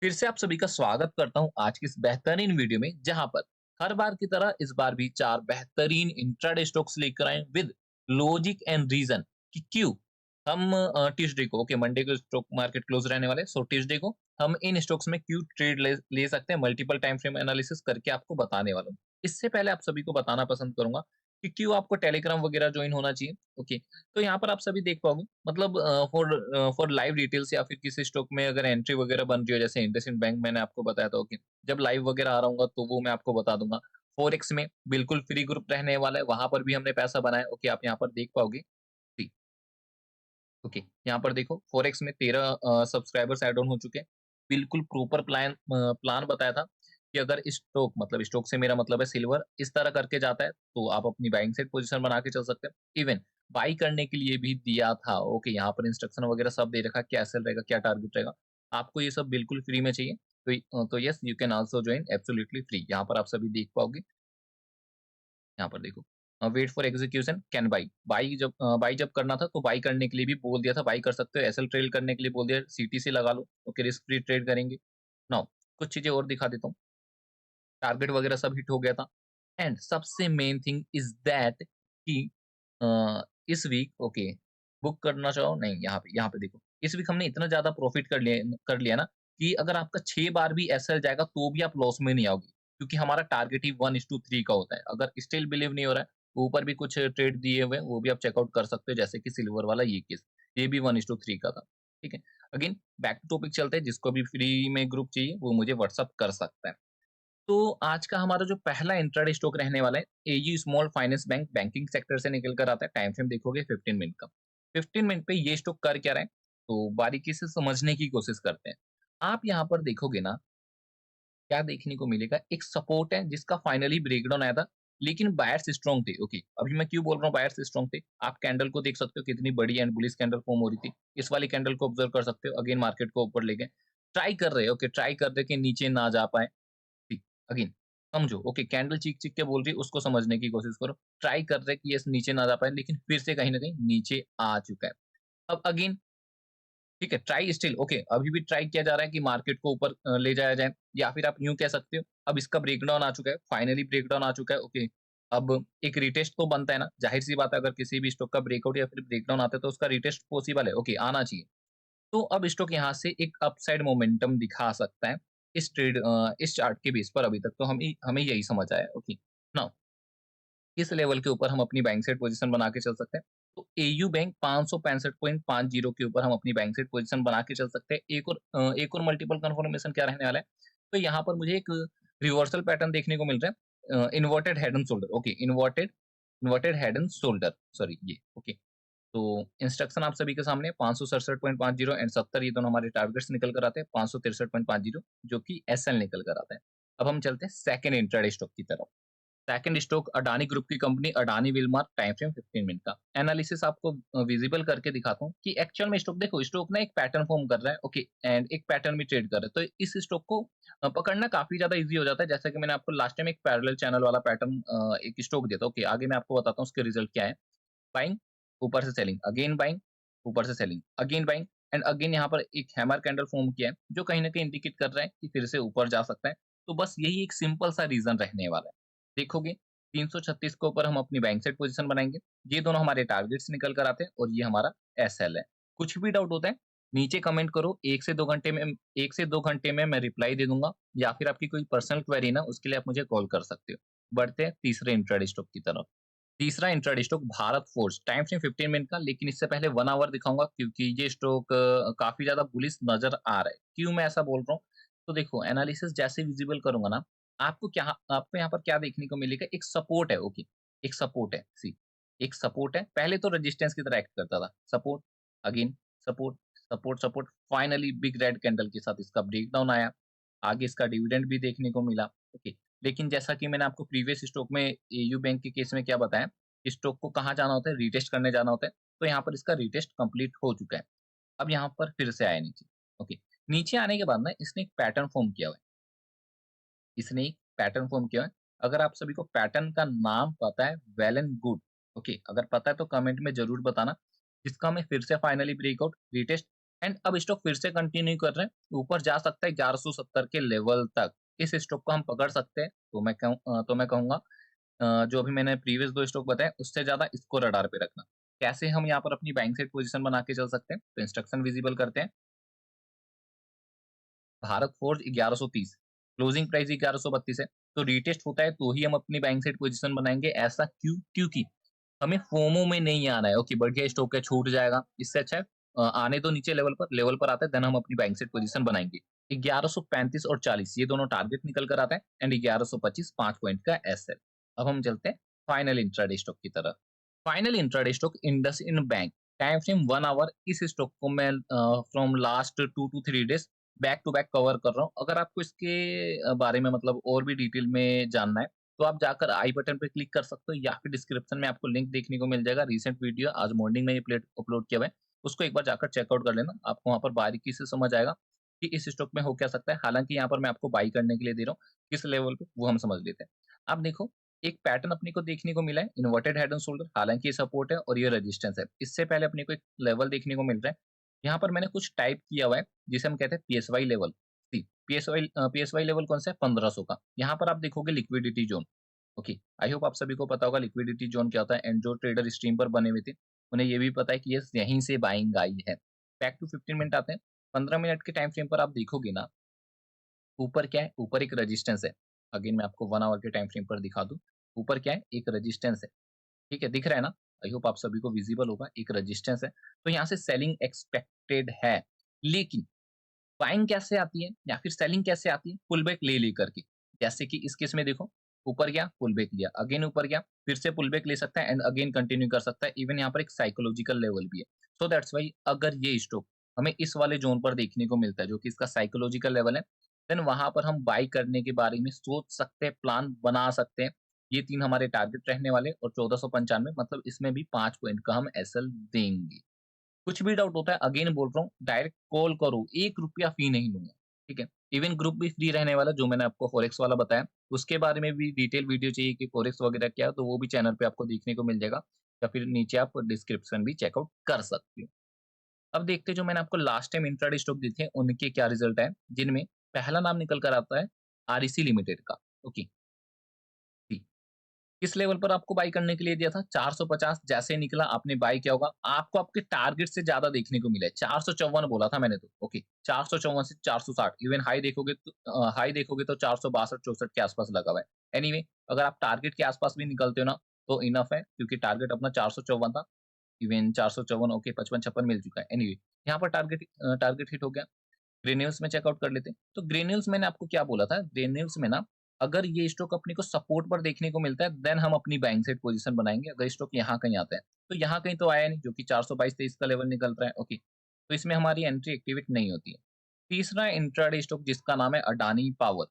फिर से आप सभी का स्वागत करता हूं आज की इस बेहतरीन वीडियो में जहां पर हर बार की तरह इस बार भी चार बेहतरीन इंट्राडे स्टॉक्स लेकर आए विद लॉजिक एंड रीजन कि क्यों हम ट्यूसडे को ओके मंडे को स्टॉक मार्केट क्लोज रहने वाले सो ट्यूसडे को हम इन स्टॉक्स में क्यों ट्रेड ले सकते हैं मल्टीपल टाइम फ्रेम एनालिसिस करके आपको बताने वाला हूं। इससे पहले आप सभी को बताना पसंद करूंगा कि क्यों आपको टेलीग्राम वगैरह ज्वाइन होना चाहिए। ओके, तो यहाँ पर आप सभी देख पाओगे मतलब फॉर फॉर लाइव डिटेल्स या फिर किसी स्टॉक में अगर एंट्री वगैरह बन रही हो जैसे इंडसइंड बैंक मैंने आपको बताया था। ओके, जब लाइव वगैरह आ रहा हूँ तो वो मैं आपको बता दूंगा। फॉरेक्स में बिल्कुल फ्री ग्रुप रहने वाला है, वहां पर भी हमने पैसा बनाया। ओके, आप यहाँ पर देख पाओगे। जी, ओके, यहाँ पर देखो फॉरेक्स में 13 सब्सक्राइबर्स ऐड ऑन हो चुके हैं। बिल्कुल प्रॉपर प्लान बताया था कि अगर स्टॉक मतलब स्टॉक से मेरा मतलब है सिल्वर इस तरह करके जाता है तो आप अपनी बाइंग साइड पोजीशन बना के चल सकते हैं। इवन बाई करने के लिए भी दिया था। ओके, यहाँ पर इंस्ट्रक्शन वगैरह सब दे रखा क्या सेल रहेगा क्या टारगेट रहेगा। आपको ये सब बिल्कुल फ्री में चाहिए तो yes you can also join absolutely free. यहाँ पर आप सभी देख पाओगे। यहाँ पर देखो wait for execution can buy buy जब करना था तो बाई करने के लिए भी बोल दिया था, बाई कर सकते हो। एसएल ट्रेल करने के लिए बोल दिया, सीटीसी लगा लो। ओके, रिस्क फ्री ट्रेड करेंगे। नाउ कुछ चीजें और दिखा देता हूँ। टारगेट वगैरह सब हिट हो गया था। एंड सबसे मेन थिंग इज दैट कि इस वीक ओके बुक करना चाहो नहीं, यहाँ पे देखो इस वीक हमने इतना ज्यादा प्रॉफिट कर लिया ना कि अगर आपका 6 बार भी एसएल जाएगा तो भी आप लॉस में नहीं आओगे, क्योंकि हमारा टारगेट ही 1:3 का होता है। अगर स्टिल बिलीव नहीं हो रहा है, ऊपर भी कुछ ट्रेड दिए हुए हैं वो भी आप चेकआउट कर सकते हो, जैसे कि सिल्वर वाला ये केस, ये भी 1:3 का था। ठीक है, अगेन बैक टू टॉपिक चलते हैं। जिसको भी फ्री में ग्रुप चाहिए वो मुझे व्हाट्सअप कर सकता है। तो आज का हमारा जो पहला इंट्राडे स्टॉक रहने वाला है, AU small finance bank, banking sector से निकल कर आता है। टाइम फ्रेम देखोगे 15 मिनट का। 15 मिनट पे ये स्टॉक कर क्या रहा है, तो बारीकी से समझने की कोशिश करते हैं। आप यहाँ पर देखोगे ना, क्या देखने को मिलेगा, एक सपोर्ट है जिसका फाइनली ब्रेकडाउन आया था, लेकिन बायर्स स्ट्रांग थे। ओके, अभी मैं क्यों बोल रहा हूँ बायर्स स्ट्रांग थे, आप कैंडल को देख सकते हो कितनी बड़ी एंड बुलिश कैंडल फॉर्म हो रही थी। इस वाली कैंडल को ऑब्जर्व कर सकते हो। अगेन मार्केट को ऊपर ले गए, ट्राई कर रहे हैं। ओके, ट्राई कर रहे कि नीचे ना जा पाए। ठीक, अगेन समझो। ओके, कैंडल चीख-चीख के बोल रही है, उसको समझने की कोशिश करो। ट्राई कर रहे हैं कि यस नीचे ना जा पाए, लेकिन फिर से कहीं न कहीं नीचे आ चुका है। अब अगेन ठीक है, ट्राई स्टिल ओके, अभी भी ट्राई किया जा रहा है कि मार्केट को ऊपर ले जाया जाए, या फिर आप यूँ कह सकते हो अब इसका ब्रेकडाउन आ चुका है, फाइनली ब्रेकडाउन आ चुका है। ओके, अब एक रीटेस्ट तो बनता है ना, ज़ाहिर-सी बात है अगर किसी भी स्टॉक का ब्रेकआउट या फिर ब्रेकडाउन आता है तो उसका रीटेस्ट पॉसिबल है। ओके, आना चाहिए। तो अब स्टॉक यहाँ से एक अपसाइड मोमेंटम दिखा सकता है इस चार्ट के बेस पर। अभी तक तो हमें हमें यही समझ आया है। ओके, नाउ किस लेवल के ऊपर हम अपनी बैंक साइड पोजीशन बना के चल सकते हैं? तो एयू बैंक 565.50 के ऊपर हम अपनी बैंक साइड पोजीशन बना के चल सकते हैं। एक और मल्टीपल कंफर्मेशन क्या रहने वाला है? तो यहाँ पर मुझे एक रिवर्सल पैटर्न देखने को मिल रहा है। Inverted head and shoulder. Okay, inverted inverted head and shoulder, sorry ये। ओके, तो इंस्ट्रक्शन आप सभी के सामने 567.50 एंड 70, ये दोनों हमारे टारगेट्स निकल कर आते हैं। 563.50 जो कि एसएल निकल कर आता है। अब हम चलते हैं सेकंड इंट्राडे स्टॉक की तरफ। सेकंड स्टॉक अडानी ग्रुप की company Adani Wilmar, time frame 15 minute का। एनालिसिस आपको विजिबल करके दिखाता हूँ कि एक्चुअल में स्टॉक देखो, स्टॉक ना एक पैटर्न फॉर्म कर रहा है। ओके, एंड एक पैटर्न भी ट्रेड कर रहा है, तो इस स्टॉक को पकड़ना काफी ज्यादा इजी हो जाता है। जैसा कि मैंने आपको लास्ट टाइम एक पैरेलल चैनल वाला पैटर्न एक स्टॉक दिया था। ओके, आगे मैं आपको बताता हूँ उसके रिजल्ट क्या है। बाइंग, ऊपर से सेलिंग, अगेन बाइंग, ऊपर से selling, again buying, and again यहाँ पर एक हैमर कैंडल फॉर्म किया है जो कहीं ना कहीं इंडिकेट कर रहा है कि फिर से ऊपर जा सकता है। तो बस यही एक सिंपल सा रीजन रहने वाला है। देखोगे 336 के ऊपर हम अपनी बैंक साइड पोजीशन बनाएंगे। ये दोनों हमारे टारगेट्स निकल कर आते हैं और ये हमारा एसएल है। कुछ भी डाउट होता है नीचे कमेंट करो, 1 से 2 घंटे में मैं रिप्लाई दे दूंगा, या फिर आपकी कोई पर्सनल क्वेरी ना उसके लिए आप मुझे कॉल कर सकते हो। बढ़ते हैं तीसरे इंट्राडे स्टॉक की तरफ। तीसरा intraday stock Bharat forge, time frame 15 minute का, लेकिन इससे पहले 1 आवर दिखाऊंगा क्योंकि ये स्टॉक काफी ज्यादा बुलिश नजर आ रहा है। क्यों मैं ऐसा बोल रहा हूँ, तो देखो एनालिसिस जैसे विजिबल करूंगा ना, आपको यहाँ पर क्या देखने को मिलेगा, एक सपोर्ट है। ओके, एक सपोर्ट है, सी एक सपोर्ट है। पहले तो रेजिस्टेंस की तरह एक्ट करता था, support, again support, support, support, finally big red candle के साथ इसका ब्रेकडाउन आया। आगे इसका डिविडेंड भी देखने को मिला। ओके, लेकिन जैसा कि मैंने आपको प्रीवियस स्टॉक में एयू बैंक के केस में क्या बताया, स्टॉक को कहाँ जाना होता है, रीटेस्ट करने जाना होता है। तो यहाँ पर इसका रीटेस्ट कंप्लीट हो चुका है। अब यहाँ पर फिर से आया नीचे। ओके, नीचे आने के बाद ना इसने एक पैटर्न फॉर्म किया हुआ है। इसने एक पैटर्न फॉर्म किया है। अगर आप सभी को पैटर्न का नाम पता है, वेल एंड गुड। ओके, अगर पता है तो कमेंट में जरूर बताना, जिसका मैं फिर से फाइनली ब्रेकआउट, रीटेस्ट एंड अब स्टॉक फिर से कंटिन्यू कर रहे हैं, ऊपर जा सकता है 1170 के लेवल तक। इस स्टॉक को हम पकड़ सकते हैं, तो मैं कहूँगा जो अभी मैंने प्रीवियस 2 स्टॉक बताए उससे ज़्यादा इसको रडार पे रखना। कैसे हम यहाँ पर अपनी बाइंग साइड पोज़ीशन बना के चल सकते हैं? तो इंस्ट्रक्शन विज़िबल करते हैं। भारत फोर्ज 1130, क्लोजिंग प्राइस 1132 है, तो रीटेस्ट होता है तो ही हम अपनी बाइंग साइड पोज़ीशन बनाएँगे। ऐसा क्यों? क्योंकि हमें फोमो में नहीं आना है। ओके, बढ़िया स्टॉक है, छूट जाएगा। इससे अच्छा है आने दो नीचे लेवल पर आता है, देन हम अपनी बाइंग साइड पोज़ीशन बनाएँगे। 1135 और 40 ये दोनों टारगेट निकल कर आता है एंड 1125 5 पॉइंट का एसएल। अब हम चलते हैं फाइनल इंट्राडे स्टॉक की तरफ। Final intraday stock IndusInd bank, time frame 1 hour. इस स्टॉक को मैं from last 2 to 3 days back to back cover कर रहा हूँ। अगर आपको इसके बारे में मतलब और भी डिटेल में जानना है, तो आप जाकर आई बटन पे क्लिक कर सकते हो या फिर डिस्क्रिप्शन में आपको लिंक देखने को मिल जाएगा। रीसेंट वीडियो आज मॉर्निंग में ये प्लेट अपलोड किया हुआ है, उसको एक बार जाकर चेकआउट कर लेना। आपको वहाँ पर बारीकी से समझ आएगा कि इस स्टॉक में हो क्या सकता है। हालाँकि यहाँ पर मैं आपको बाय करने के लिए दे रहा हूँ, किस लेवल पे वो हम समझ लेते हैं। अब देखो, एक पैटर्न अपने को देखने को मिला है, इन्वर्टेड हेड एंड शोल्डर। हालाँकि ये सपोर्ट है और ये रेजिस्टेंस है। इससे पहले अपने को एक लेवल देखने को मिल रहा है। यहाँ पर मैंने कुछ टाइप किया हुआ है, जिसे हम कहते हैं पीएसवाई लेवल। पीएसवाई लेवल कौन सा है? 1500 का। यहाँ पर आप देखोगे liquidity zone. Okay, I hope आप सभी को पता होगा लिक्विडिटी ज़ोन क्या होता है एंड जो ट्रेडर स्ट्रीम पर बने हुए थे, उन्हें ये भी पता है कि यस यहीं से बाइंग आई है। बैक टू 15 मिनट आते हैं। 15 मिनट के टाइम फ्रेम पर आप देखोगे ना, ऊपर क्या है? ऊपर एक रेजिस्टेंस है। अगेन मैं आपको 1 आवर के टाइम फ्रेम पर दिखा दूँ। ऊपर क्या है? एक रेजिस्टेंस है। ठीक है, दिख रहा है ना? आई होप आप सभी को विजिबल होगा, एक रेजिस्टेंस है। तो यहाँ से सेलिंग एक्सपेक्टेड है। लेकिन बाइंग कैसे आती है या फिर सेलिंग कैसे आती है? पुल बैक ले लेकर के। जैसे कि इस केस में देखो, ऊपर गया, पुल बैक लिया, अगेन ऊपर गया, फिर से पुल बैक ले सकता है एंड अगेन कंटिन्यू कर सकता है। इवन यहाँ पर एक साइकोलॉजिकल लेवल भी है। सो दैट्स व्हाई अगर ये स्टॉक हमें इस वाले ज़ोन पर देखने को मिलता है, जो कि इसका साइकोलॉजिकल लेवल है, देन वहाँ पर हम बाय करने के बारे में सोच सकते हैं, प्लान बना सकते हैं। ये 3 हमारे टारगेट रहने वाले और 1495 मतलब इसमें भी 5 पॉइंट का हम एसएल देंगे। कुछ भी डाउट होता है अगेन बोल रहा हूँ, डायरेक्ट कॉल करो, ₹1 फी नहीं लूँगा, ठीक है? इवन ग्रुप भी फ्री रहने वाला है, जो मैंने आपको फॉरेक्स वाला बताया, उसके बारे में भी डिटेल वीडियो चाहिए कि फॉरेक्स वगैरह क्या है, तो वो भी चैनल पे आपको देखने को मिल जाएगा या फिर नीचे आप डिस्क्रिप्शन भी चेकआउट कर सकते हो। अब देखते हैं जो मैंने आपको लास्ट टाइम इंट्राडे स्टॉक दिए थे, उनके क्या रिजल्ट है, जिनमें पहला नाम निकल कर आता है आरईसी लिमिटेड का, ओके। किस लेवल पर आपको बाय करने के लिए दिया था? 450 जैसे ही निकला आपने बाय किया होगा। आपको आपके टारगेट से ज़्यादा देखने को मिला है। 454 बोला था मैंने तो, ओके। 454 से 460 इवन हाई देखोगे तो 462-64 के आसपास लगा हुआ है। एनीवे अगर आप टारगेट के आसपास भी निकलते हो ना, तो इनफ है क्योंकि टारगेट अपना 454 था। इवन 454 ओके 55-56 मिल चुका है। एनीवे यहाँ पर टारगेट हिट हो गया। ग्रेन्यूल्स में चेकआउट कर लेते हैं। तो ग्रेन्यूल्स मैंने आपको क्या बोला था, ग्रेन्यूल्स में ना अगर ये स्टॉक अपने को सपोर्ट पर देखने को मिलता है, देन हम अपनी बाइंग साइड पोजीशन बनाएँगे। अगर स्टॉक यहाँ कहीं आता है, तो यहाँ कहीं तो आया नहीं, जो कि 422-23 का लेवल निकल रहा है, ओके। तो इसमें हमारी एंट्री एक्टिवेट नहीं होती है। तीसरा इंट्राडे स्टॉक जिसका नाम है अडानी पावर।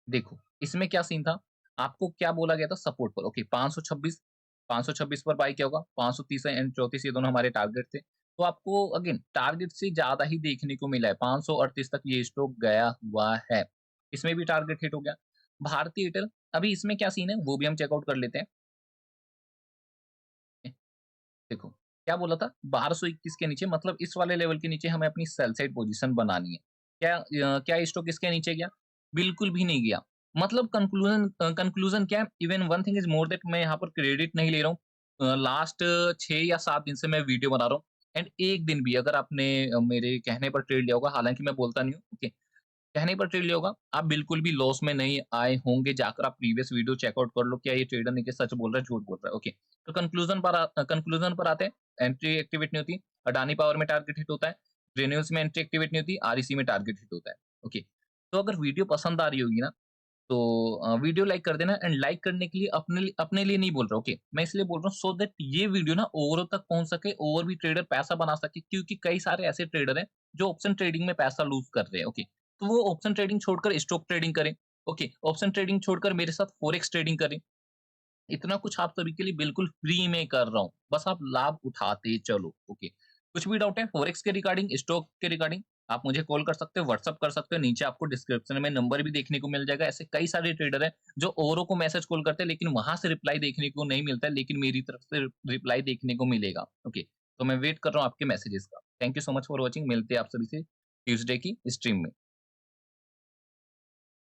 देखो, इसमें क्या सीन था, आपको क्या बोला गया था सपोर्ट पर, ओके 526 पर बाय किया होगा, 530 एंड 34 ये दोनों हमारे टारगेट थे। तो आपको अगेन टारगेट से ज़्यादा ही देखने को मिला है, 538 तक ये स्टॉक गया हुआ है। इसमें भी टारगेट हिट हो गया। भारती एयरटेल, अभी इसमें क्या सीन है, वो भी हम चेकआउट कर लेते हैं। देखो, क्या बोला था 1221 के नीचे मतलब इस वाले लेवल के नीचे हमें अपनी सेल साइड पोजीशन बनानी है। क्या स्टॉक इसके नीचे गया? बिल्कुल भी नहीं गया। मतलब कंक्लूजन क्या है? Even one thing is more that मैं यहाँ पर क्रेडिट नहीं ले रहा हूँ। लास्ट 6 या 7 दिन से मैं वीडियो बना रहा हूँ एंड एक दिन भी अगर आपने मेरे कहने पर ट्रेड लिया होगा, हालाँकि मैं बोलता नहीं हूँ, ओके। कहने पर ट्रेड लिया होगा, आप बिल्कुल भी लॉस में नहीं आए होंगे, जाकर आप प्रीवियस वीडियो चेकआउट कर लो, क्या ये ट्रेडर नहीं कि सच बोल रहा है, झूठ बोल रहा है, ओके। तो कंक्लूजन पर आते हैं, एंट्री एक्टिवेट नहीं होती, अडानी पावर में टारगेट हिट होता है, ग्रेन्यूल्स में एंट्री एक्टिवेट नहीं होती, आरईसी में टारगेट हिट होता है, ओके। तो अगर वीडियो पसंद आ रही होगी ना, तो वीडियो लाइक कर देना एंड लाइक करने के लिए अपने लिए नहीं बोल रहा, ओके। मैं इसलिए बोल रहा हूँ सो दैट ये वीडियो ना औरों तक पहुँच सके और भी ट्रेडर पैसा बना सके, क्योंकि कई सारे ऐसे ट्रेडर हैं, जो ऑप्शन ट्रेडिंग में पैसा लूज़ कर रहे हैं, ओके। तो वो ऑप्शन ट्रेडिंग छोड़कर स्टॉक ट्रेडिंग करें, ओके। ऑप्शन ट्रेडिंग छोड़कर मेरे साथ फॉरेक्स ट्रेडिंग करें। इतना कुछ आप सभी के लिए बिल्कुल फ्री में कर रहा हूँ। बस आप लाभ उठाते चलो, ओके। कुछ भी डाउट है फॉरेक्स के रिगार्डिंग, स्टॉक के रिगार्डिंग, आप मुझे कॉल कर सकते हो, व्हाट्सएप कर सकते हो, नीचे आपको डिस्क्रिप्शन में नंबर भी देखने को मिल जाएगा। ऐसे कई सारे ट्रेडर हैं, जो औरों को मैसेज कॉल करते हैं, लेकिन वहाँ से रिप्लाई देखने को नहीं मिलता है, लेकिन मेरी तरफ से रिप्लाई देखने को मिलेगा, ओके। तो मैं वेट कर रहा हूँ आपके मैसेजेस का। Thank you so much for watching. मिलते हैं आप सभी से ट्यूसडे की स्ट्रीम में।